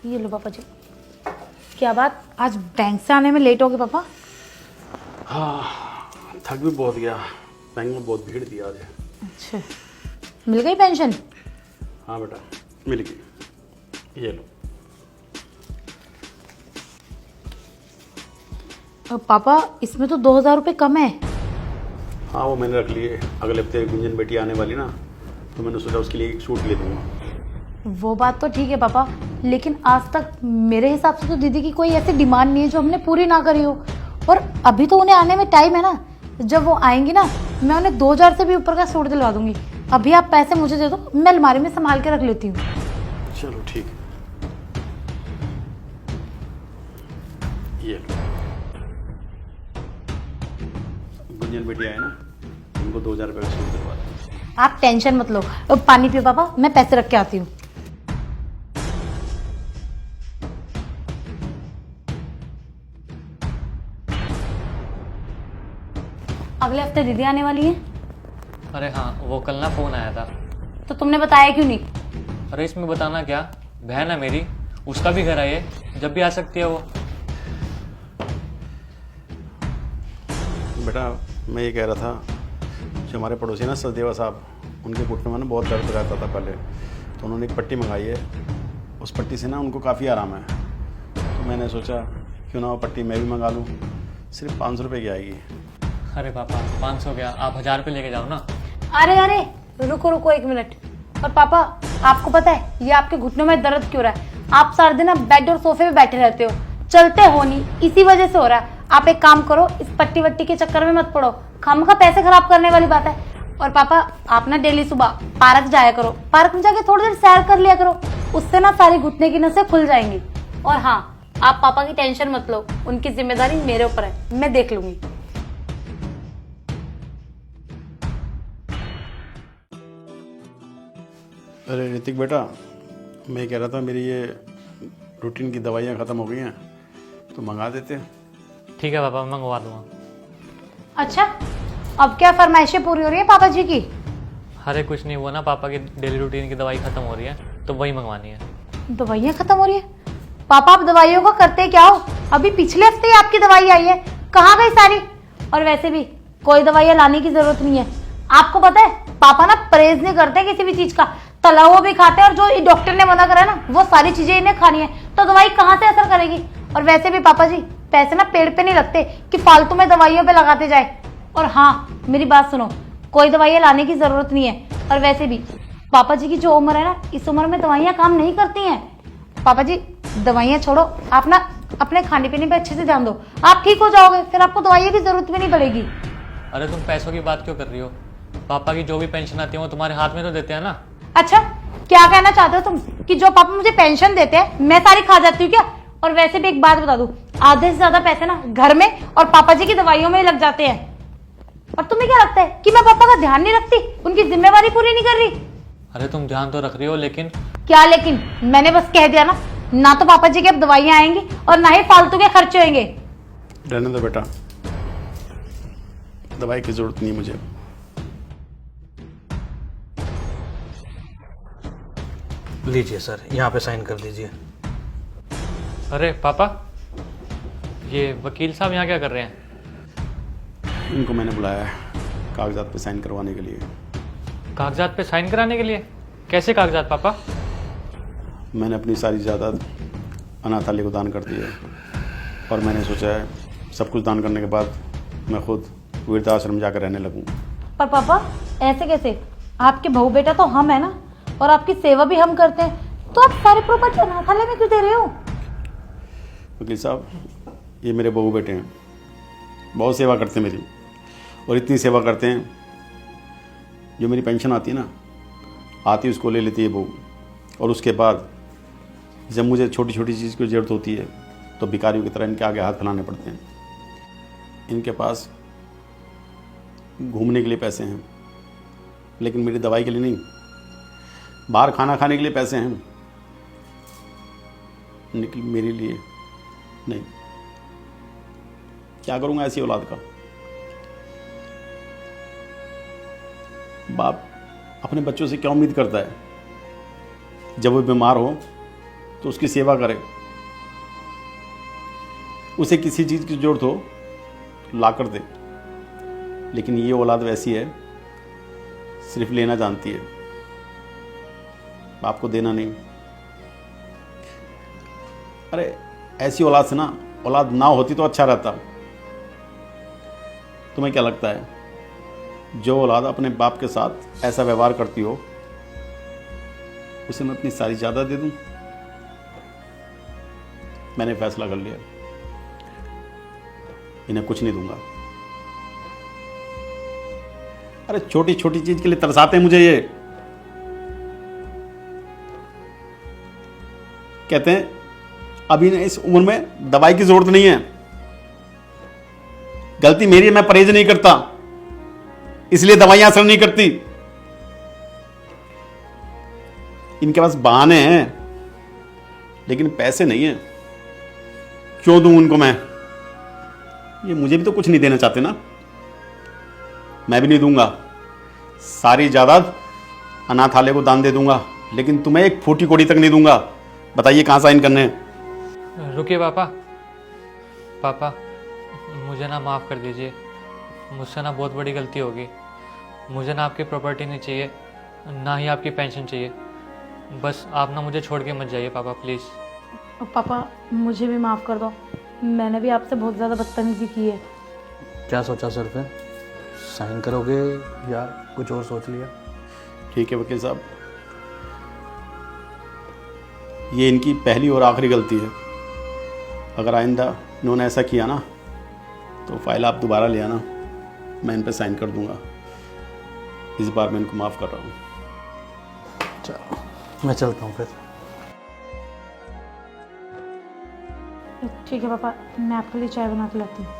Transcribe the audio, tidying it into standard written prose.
ये लो पापा जी। क्या बात, आज बैंक से आने में लेट हो गए पापा? हाँ, थक भी बहुत गया। बैंक में बहुत भीड़ थी आज। अच्छा, मिल गई पेंशन? हाँ बेटा, मिल गई। ये लो। पापा इसमें तो 2,000 रुपये कम है। हाँ, वो मैंने रख लिए। अगले हफ्ते गुंजन बेटी आने वाली ना, तो मैंने सोचा उसके लिए एक सूट ले दूँगा। वो बात तो ठीक है पापा, लेकिन आज तक मेरे हिसाब से तो दीदी की कोई ऐसी डिमांड नहीं है जो हमने पूरी ना करी हो। और अभी तो उन्हें आने में टाइम है ना। जब वो आएंगी ना, मैं उन्हें 2,000 से भी ऊपर का सूट दिलवा दूंगी। अभी आप पैसे मुझे दे दो, मैं अलमारी में संभाल के रख लेती हूँ। चलो ठीक है, ये लो। गुंजन बेटी आए ना, उनको 2,000 रुपये का सूट दिलवा दो। आप टेंशन मत लो। अब पानी पियो पापा, मैं पैसे रख के आती हूँ। अगले हफ्ते दीदी आने वाली है। अरे हाँ, वो कल ना फ़ोन आया था। तो तुमने बताया क्यों नहीं? अरे इसमें बताना क्या, बहन है मेरी, उसका भी घर है ये, जब भी आ सकती है वो। बेटा, मैं ये कह रहा था, जो हमारे पड़ोसी ना सचदेवा साहब, उनके घुटने में ना बहुत दर्द रहता था पहले, तो उन्होंने एक पट्टी मंगाई है। उस पट्टी से ना उनको काफ़ी आराम है। तो मैंने सोचा क्यों ना वो पट्टी मैं भी मंगा लूँ। सिर्फ 500 रुपये की आएगी। अरे पापा, 500 क्या, आप 1000 रुपये लेके जाओ ना। अरे अरे, रुको रुको 1 मिनट। और पापा, आपको पता है ये आपके घुटनों में दर्द क्यों रहा है? आप सारा दिन बेड और सोफे पे बैठे रहते हो, चलते हो नहीं, इसी वजह से हो रहा है। आप एक काम करो, इस पट्टी वट्टी के चक्कर में मत पड़ो, खामखा पैसे खराब करने वाली बात है। और पापा, आप ना डेली सुबह पार्क जाया करो, पार्क में जाके थोड़ी देर सैर कर लिया करो, उससे ना सारी घुटने की नसें खुल जाएंगी। और हाँ, आप पापा की टेंशन मत लो, उनकी जिम्मेदारी मेरे ऊपर है, मैं देख लूंगी। अरे ऋतिक बेटा, मैं कह रहा था मेरी ये रूटीन की दवाइयाँ ख़त्म हो गई हैं, तो मंगा देते हैं। ठीक है पापा, मैं मंगवा दूंगा। अच्छा, अब क्या फरमाइशें पूरी हो रही है पापा जी की? अरे कुछ नहीं, वो ना पापा की डेली रूटीन की दवाई ख़त्म हो रही है, तो वही मंगवानी है। दवाइयाँ खत्म हो रही है? पापा आप दवाइयों को करते क्या हो? अभी पिछले हफ्ते ही आपकी दवाई आई है, कहाँ गई सारी? और वैसे भी कोई दवाइयाँ लाने की जरूरत नहीं है। आपको पता है पापा ना परहेज नहीं करते किसी भी चीज का, तला हुआ भी खाते हैं, और जो डॉक्टर ने मना करा है ना वो सारी चीजें इन्हें खानी है, तो दवाई कहाँ से असर करेगी? और वैसे भी पापा जी, पैसे ना पेड़ पे नहीं लगते कि फालतू में दवाइयों पे लगाते जाए। और हाँ, मेरी बात सुनो, कोई दवाइयाँ लाने की जरूरत नहीं है। और वैसे भी पापा जी की जो उम्र है ना, इस उम्र में दवाइयाँ काम नहीं करती हैं। पापा जी दवाइयाँ छोड़ो, आप ना अपने खाने पीने पे अच्छे से ध्यान दो, आप ठीक हो जाओगे, फिर आपको दवाइयाँ की जरूरत भी नहीं पड़ेगी। अरे तुम पैसों की बात क्यों कर रही हो? पापा की जो भी पेंशन आती है वो तुम्हारे हाथ में तो देते हैं ना। अच्छा, क्या कहना चाहते हो तुम कि जो पापा मुझे पेंशन देते हैं मैं सारी खा जाती हूँ क्या? और वैसे भी एक बात बता दूं, आधे से ज्यादा पैसे ना घर में और पापा जी की दवाइयों में ही लग जाते हैं। और तुम्हें क्या लगता है कि मैं पापा का ध्यान नहीं रखती, उनकी जिम्मेवारी पूरी नहीं कर रही? अरे तुम ध्यान तो रख रही हो, लेकिन क्या लेकिन? मैंने बस कह दिया ना तो पापा जी की अब दवाइयां आएंगी और ना ही फालतू के खर्चे होंगे। रहने दो बेटा, दवाई की जरूरत नहीं मुझे। लीजिए सर, यहाँ पे साइन कर दीजिए। अरे पापा, ये वकील साहब यहाँ क्या कर रहे हैं? इनको मैंने बुलाया है कागजात पे साइन करवाने के लिए। कागजात पे साइन कराने के लिए? कैसे कागजात पापा? मैंने अपनी सारी जायदाद अनाथालय को दान कर दी है, और मैंने सोचा है सब कुछ दान करने के बाद मैं खुद वृद्धाश्रम जाकर रहने लगूँ। पर पापा ऐसे कैसे? आपके बहू बेटा तो हम है ना, और आपकी सेवा भी हम करते हैं, तो आप सारी प्रॉपर्टी अनाथालय में क्यों दे रहे हो? वकील साहब, ये मेरे बहू बेटे हैं, बहुत सेवा करते हैं मेरी, और इतनी सेवा करते हैं जो मेरी पेंशन आती है ना, आती उसको ले लेती है बहू, और उसके बाद जब मुझे छोटी छोटी चीज़ की ज़रूरत होती है तो भिखारियों की तरह इनके आगे हाथ फैलाने पड़ते हैं। इनके पास घूमने के लिए पैसे हैं, लेकिन मेरी दवाई के लिए नहीं। बाहर खाना खाने के लिए पैसे हैं, लेकिन मेरे लिए नहीं। क्या करूँगा ऐसी औलाद का? बाप अपने बच्चों से क्या उम्मीद करता है? जब वो बीमार हो तो उसकी सेवा करे, उसे किसी चीज़ की ज़रूरत हो ला कर दे। लेकिन ये औलाद वैसी है, सिर्फ लेना जानती है, बाप को देना नहीं। अरे ऐसी औलाद से ना, औलाद ना होती तो अच्छा रहता। तुम्हें क्या लगता है, जो औलाद अपने बाप के साथ ऐसा व्यवहार करती हो उसे मैं अपनी सारी जायदाद दे दूं? मैंने फैसला कर लिया, इन्हें कुछ नहीं दूंगा। अरे छोटी छोटी चीज के लिए तरसाते हैं मुझे ये। कहते हैं अभी इस उम्र में दवाई की जरूरत नहीं है। गलती मेरी है, मैं परहेज नहीं करता, इसलिए दवाइयां असर नहीं करती। इनके पास बहाने हैं लेकिन पैसे नहीं है, क्यों दूं उनको मैं? ये मुझे भी तो कुछ नहीं देना चाहते ना, मैं भी नहीं दूंगा। सारी जायदाद अनाथालय को दान दे दूंगा, लेकिन तुम्हें एक फूटी कोड़ी तक नहीं दूंगा। बताइए कहां साइन करने हैं? रुकिए पापा, पापा मुझे ना माफ़ कर दीजिए, मुझसे ना बहुत बड़ी गलती होगी। मुझे ना आपकी प्रॉपर्टी नहीं चाहिए, ना ही आपकी पेंशन चाहिए। बस आप ना मुझे छोड़ के मत जाइए पापा, प्लीज़। पापा मुझे भी माफ़ कर दो, मैंने भी आपसे बहुत ज़्यादा बदतमीजी की है। क्या सोचा सर फिर? साइन करोगे या कुछ और सोच लिया? ठीक है वकील साहब, ये इनकी पहली और आखिरी गलती है। अगर आइंदा इन्होंने ऐसा किया ना तो फाइल आप दोबारा ले आना, मैं इन पे साइन कर दूंगा। इस बार मैं इनको माफ़ कर रहा हूँ। चलो मैं चलता हूँ फिर। ठीक है पापा, मैं आपके लिए चाय बना के लाती हूँ।